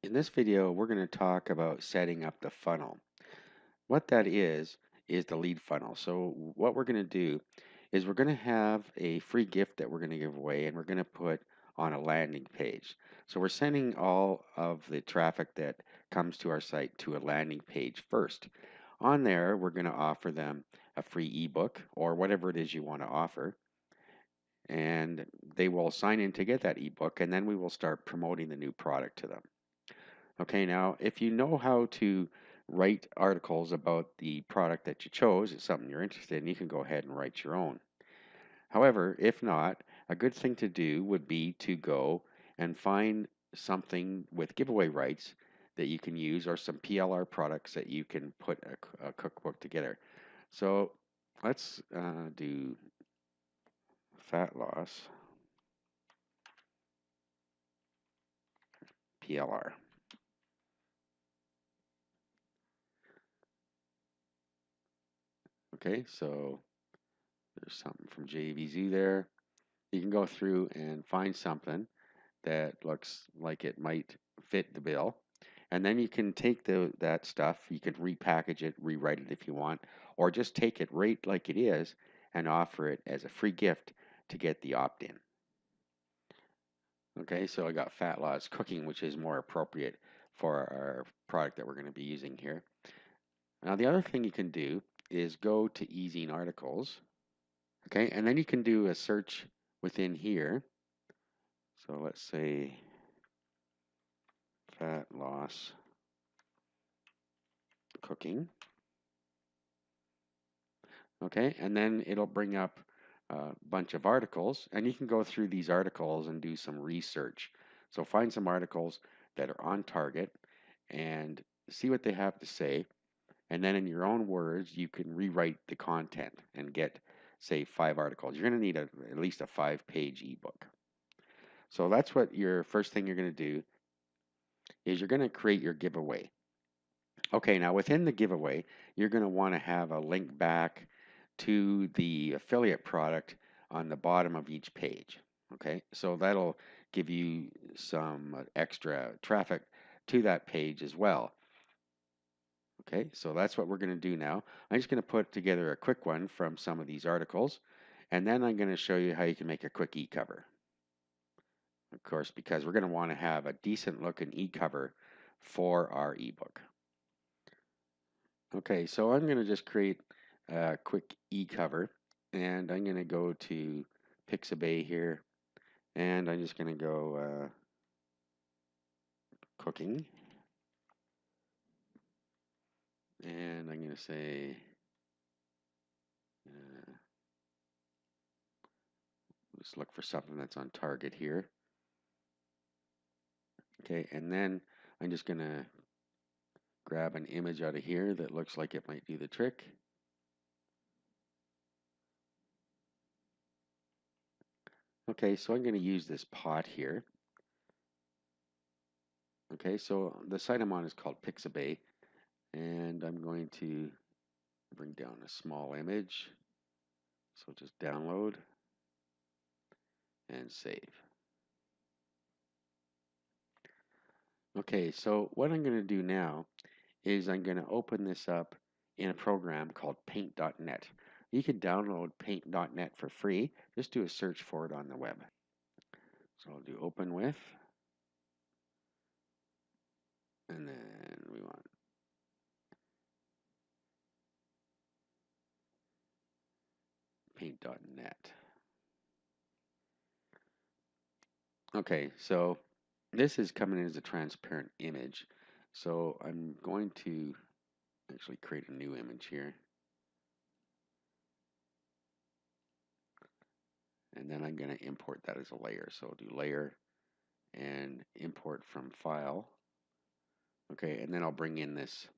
In this video, we're going to talk about setting up the funnel. What that is the lead funnel. So what we're going to do is we're going to have a free gift that we're going to give away and we're going to put on a landing page. So we're sending all of the traffic that comes to our site to a landing page first. On there, we're going to offer them a free ebook or whatever it is you want to offer. And they will sign in to get that ebook, and then we will start promoting the new product to them. Okay, now if you know how to write articles about the product that you chose, it's something you're interested in, you can go ahead and write your own. However, if not, a good thing to do would be to go and find something with giveaway rights that you can use or some PLR products that you can put a cookbook together. So let's do fat loss PLR. Okay, so there's something from JVZ there. You can go through and find something that looks like it might fit the bill. And then you can take that stuff, you can repackage it, rewrite it if you want, or just take it right like it is and offer it as a free gift to get the opt-in. Okay, so I got Fat Loss Cooking, which is more appropriate for our product that we're going to be using here. Now, the other thing you can do is go to Ezine Articles, okay, and then you can do a search within here. So let's say fat loss cooking. Okay, and then it'll bring up a bunch of articles, and you can go through these articles and do some research. So find some articles that are on target and see what they have to say. And then in your own words, you can rewrite the content and get, say, 5 articles. You're going to need at least a 5-page ebook. So that's what your first thing you're going to do is you're going to create your giveaway. Okay, now within the giveaway, you're going to want to have a link back to the affiliate product on the bottom of each page. Okay, so that'll give you some extra traffic to that page as well. Okay, so that's what we're going to do now. I'm just going to put together a quick one from some of these articles, and then I'm going to show you how you can make a quick e-cover. Of course, because we're going to want to have a decent looking e-cover for our ebook. Okay, so I'm going to just create a quick e-cover, and I'm going to go to Pixabay here, and I'm just going to go cooking, and I'm going to say let's look for something that's on target here. Okay, and then I'm just going to grab an image out of here that looks like it might do the trick. Okay, so I'm going to use this pot here. Okay, so the site I'm on is called Pixabay, and I'm going to bring down a small image. So just download and save. Okay, so what I'm going to do now is I'm going to open this up in a program called Paint.net. You can download Paint.net for free. Just do a search for it on the web. So I'll do open with, and then we want Paint.net. Okay, so this is coming in as a transparent image. So I'm going to actually create a new image here. And then I'm going to import that as a layer. So I'll do layer and import from file. Okay, and then I'll bring in this.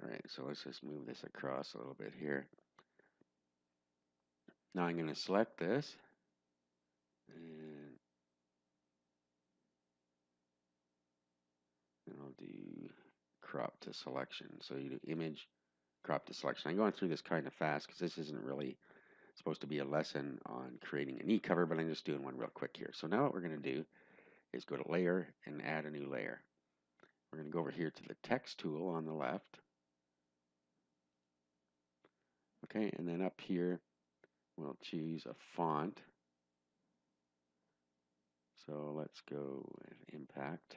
All right, so let's just move this across a little bit here. Now I'm going to select this and I'll do crop to selection. So you do image, crop to selection. I'm going through this kind of fast because this isn't really supposed to be a lesson on creating an e-cover, but I'm just doing one real quick here. So now what we're going to do is go to Layer and add a new layer. We're going to go over here to the Text tool on the left. Okay, and then up here, we'll choose a font. So let's go with Impact.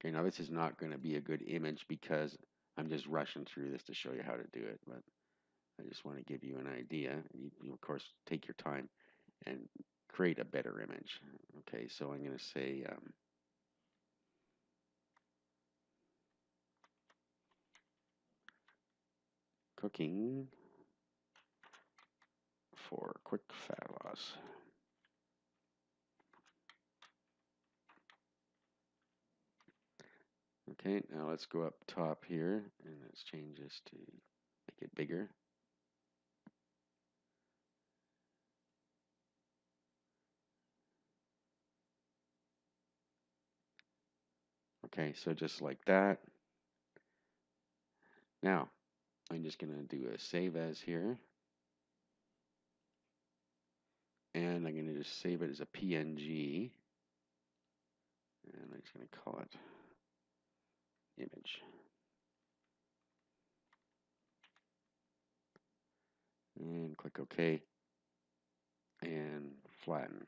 Okay, now this is not going to be a good image because I'm just rushing through this to show you how to do it, but I just want to give you an idea. You of course, take your time and create a better image. Okay, so I'm going to say cooking for quick fat loss. Okay, now let's go up top here and let's change this to make it bigger. Okay, so just like that. Now, I'm just going to do a save as here. And I'm going to just save it as a PNG. And I'm just going to call it image. And click OK. And flatten.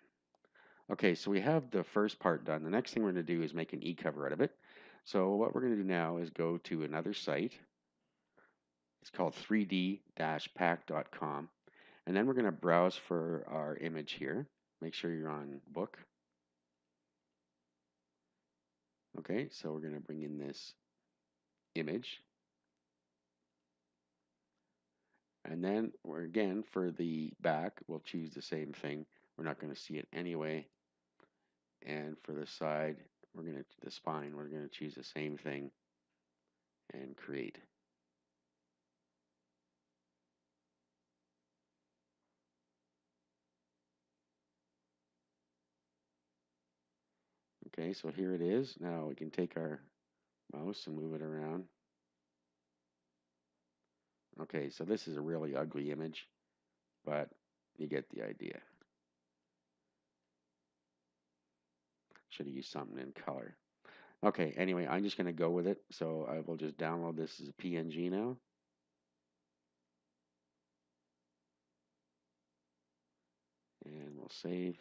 Okay, so we have the first part done. The next thing we're going to do is make an e-cover out of it. So what we're going to do now is go to another site. It's called 3d-pack.com. And then we're going to browse for our image here. Make sure you're on book. Okay, so we're going to bring in this image. And then we're again for the back, we'll choose the same thing. We're not going to see it anyway. And for the side, the spine, we're going to choose the same thing and create. Okay, so here it is. Now we can take our mouse and move it around. Okay, so this is a really ugly image, but you get the idea. Should have used something in color. Okay, anyway, I'm just going to go with it. So I will just download this as a PNG now. And we'll save.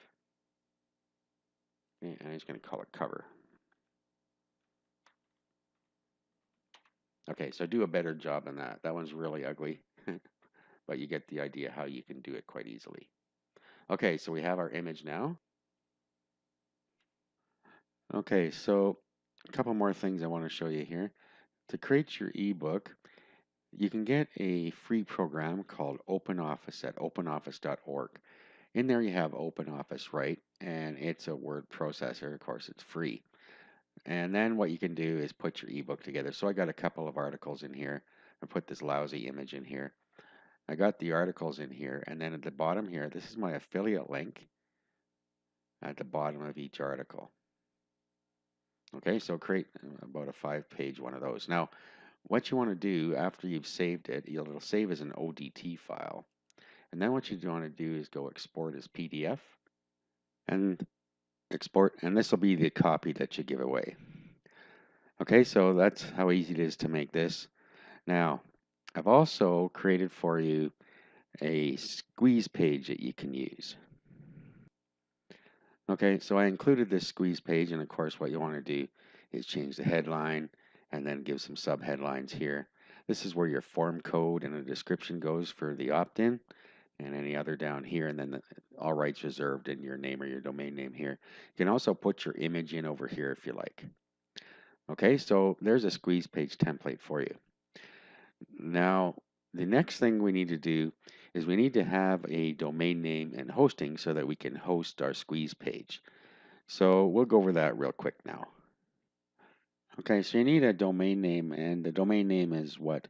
Okay, and I'm just going to call it cover. Okay, so do a better job than that. That one's really ugly, but you get the idea how you can do it quite easily. Okay, so we have our image now. Okay, so a couple more things I want to show you here. To create your ebook, you can get a free program called OpenOffice at openoffice.org. In there you have OpenOffice, right? And it's a word processor. Of course, it's free. And then what you can do is put your ebook together. So I got a couple of articles in here. I put this lousy image in here. I got the articles in here. And then at the bottom here, this is my affiliate link at the bottom of each article. Okay, so create about a 5-page one of those. Now, what you want to do after you've saved it, it'll save as an ODT file. And then what you want to do is go export as PDF and export, and this will be the copy that you give away. Okay, so that's how easy it is to make this. Now, I've also created for you a squeeze page that you can use. Okay, so I included this squeeze page, and of course what you want to do is change the headline and then give some subheadlines here. This is where your form code and a description goes for the opt-in, and any other down here, and then all rights reserved in your name or your domain name here. You can also put your image in over here if you like. Okay, so there's a squeeze page template for you. Now, the next thing we need to do is we need to have a domain name and hosting so that we can host our squeeze page. So we'll go over that real quick now. Okay, so you need a domain name, and the domain name is what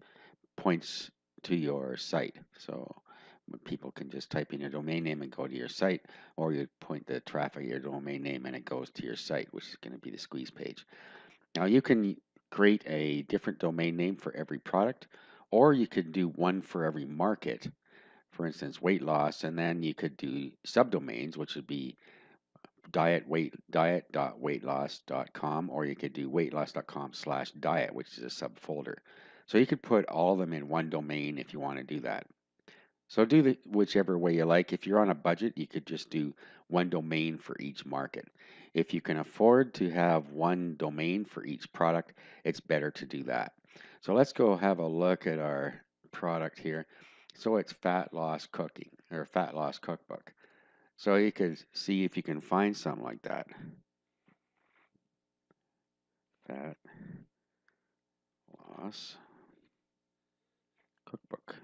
points to your site. So people can just type in your domain name and go to your site, or you point the traffic at your domain name and it goes to your site, which is going to be the squeeze page. Now you can create a different domain name for every product, or you could do one for every market. For instance, weight loss, and then you could do subdomains, which would be diet.weightloss.com, or you could do weightloss.com/diet, which is a subfolder. So you could put all of them in one domain if you want to do that. So do the whichever way you like. If you're on a budget, you could just do one domain for each market. If you can afford to have one domain for each product, it's better to do that. So let's go have a look at our product here. So it's fat loss cooking or fat loss cookbook. So you could see if you can find something like that. Fat loss cookbook.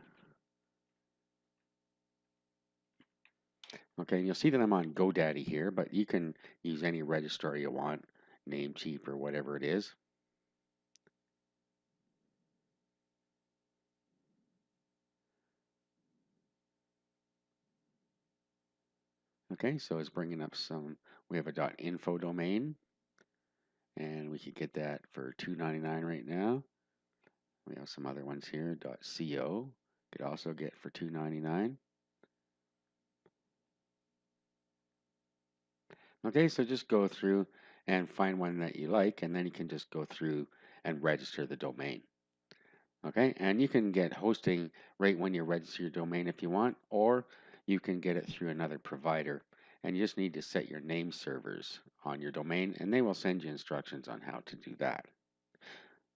Okay, and you'll see that I'm on GoDaddy here, but you can use any registrar you want, Namecheap or whatever it is. Okay, so it's bringing up some, we have a .info domain, and we could get that for $2.99 right now. We have some other ones here, .co, could also get for $2.99. Okay, so just go through and find one that you like, and then you can just go through and register the domain. Okay, and you can get hosting right when you register your domain if you want, or you can get it through another provider. And you just need to set your name servers on your domain, and they will send you instructions on how to do that.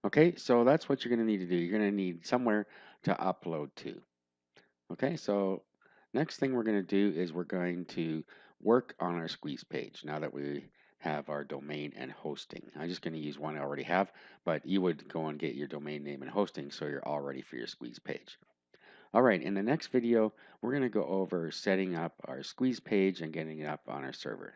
Okay, so that's what you're going to need to do. You're going to need somewhere to upload to. Okay, so next thing we're going to do is we're going to work on our squeeze page now that we have our domain and hosting. I'm just going to use one I already have, but you would go and get your domain name and hosting so you're all ready for your squeeze page. All right, in the next video, we're going to go over setting up our squeeze page and getting it up on our server.